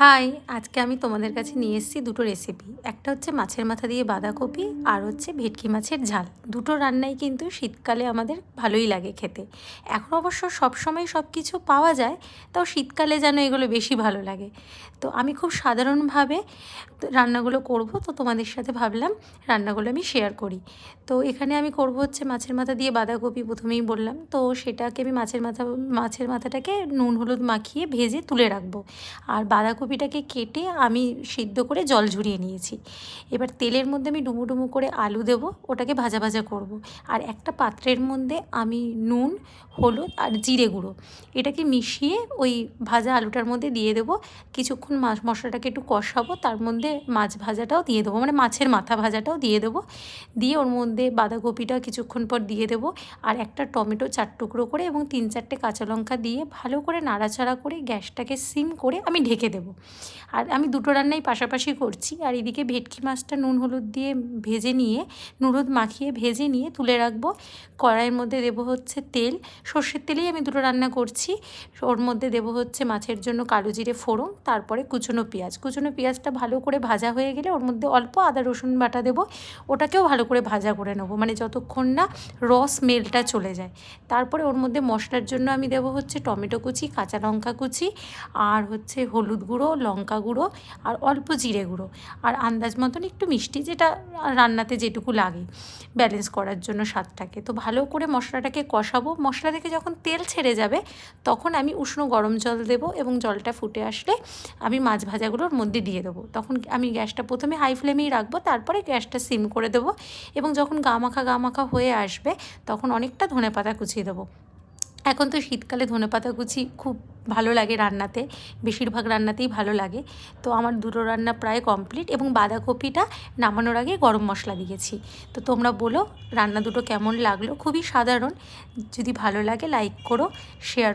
High, আজকে আমি তোমাদের কাছে নিয়ে এসেছি দুটো রেসিপি। একটা হচ্ছে মাছের মাথা দিয়ে বাঁধাকপি, আর হচ্ছে ভেটকি মাছের ঝাল। দুটো রান্নাই কিন্তু শীতকালে আমাদের ভালোই লাগে খেতে। এখন অবশ্য সবসময় সব কিছু পাওয়া যায়, তাও শীতকালে যেন এগুলো বেশি ভালো লাগে। তো আমি খুব সাধারণভাবে রান্নাগুলো করব, তো তোমাদের সাথে ভাবলাম রান্নাগুলো আমি শেয়ার করি। তো এখানে আমি করব হচ্ছে মাছের মাথা দিয়ে বাঁধাকপি, প্রথমেই বললাম। তো সেটাকে আমি মাছের মাথাটাকে নুন হলুদ মাখিয়ে ভেজে তুলে রাখবো। আর বাঁধাকপিটাকে কেটে আমি সিদ্ধ করে জল ঝরিয়ে নিয়েছি। এবার তেলের মধ্যে আমি ডুমো ডুমো করে আলু দেবো, ওটাকে ভাজা ভাজা করব। আর একটা পাত্রের মধ্যে আমি নুন, হলুদ আর জিরে গুঁড়ো এটাকে মিশিয়ে ওই ভাজা আলুটার মধ্যে দিয়ে দেবো। কিছুক্ষণ মশলাটাকে একটু কষাবো, তার মধ্যে মাছ ভাজাটাও দিয়ে দেবো, মানে মাছের মাথা ভাজাটাও দিয়ে দেবো। দিয়ে ওর মধ্যে বাঁধাকপিটা কিছুক্ষণ পর দিয়ে দেবো। আর একটা টমেটো 4 টুকরো করে এবং 3-4টে কাঁচা লঙ্কা দিয়ে ভালো করে নাড়াচাড়া করে গ্যাসটাকে সিম করে আমি ঢেকে দেবো। আর আমি দুটো রান্নাই পাশাপাশি করছি। আর এদিকে ভেটকি মাছটা নুন হলুদ দিয়ে ভেজে নিয়ে, নুন হলুদ মাখিয়ে ভেজে নিয়ে তুলে রাখবো। কড়াইয়ের মধ্যে দেবো হচ্ছে তেল, সর্ষের তেলেই আমি দুটো রান্না করছি। ওর মধ্যে দেবো হচ্ছে মাছের জন্য কালো জিরে ফোড়ন, তারপরে কুচনো পেঁয়াজটা ভালো করে ভাজা হয়ে গেলে ওর মধ্যে অল্প আদা রসুন বাটা দেবো। ওটাকেও ভালো করে ভাজা করে নেবো, মানে যতক্ষণ না স্মেলটা চলে যায়। তারপরে ওর মধ্যে মশলার জন্য আমি দেবো হচ্ছে টমেটো কুচি, কাঁচা লঙ্কা কুচি, আর হচ্ছে হলুদ গুঁড়ো, লঙ্কা গুঁড়ো, আর অল্প জিরে গুঁড়ো, আর আন্দাজ মতন একটু মিষ্টি, যেটা রান্নাতে যেটুকু লাগে ব্যালেন্স করার জন্য স্বাদটাকে। তো ভালো করে মশলাটাকে কষাবো। মশলা থেকে যখন তেল ছেড়ে যাবে তখন আমি উষ্ণ গরম জল দেবো, এবং জলটা ফুটে আসলে আমি মাছ ভাজাগুলোর মধ্যে দিয়ে দেবো। তখন আমি গ্যাসটা প্রথমে হাই ফ্লেমেই রাখবো, তারপরে গ্যাসটা সিম করে দেবো। এবং যখন গা মাখা হয়ে আসবে তখন অনেকটা ধনেপাতা কুচিয়ে দেবো। এখন তো শীতকালে ধনেপাতা কুচি খুব ভালো লাগে রান্নাতে, বেশিরভাগ রান্নাতেই ভালো লাগে। তো আমার দুটো রান্না প্রায় কমপ্লিট, এবং বাঁধাকপিটা নামানোর আগে গরম মশলা দিয়েছি। তো তোমরা বলো রান্না দুটো কেমন লাগলো। খুবই সাধারণ, যদি ভালো লাগে লাইক করো, শেয়ার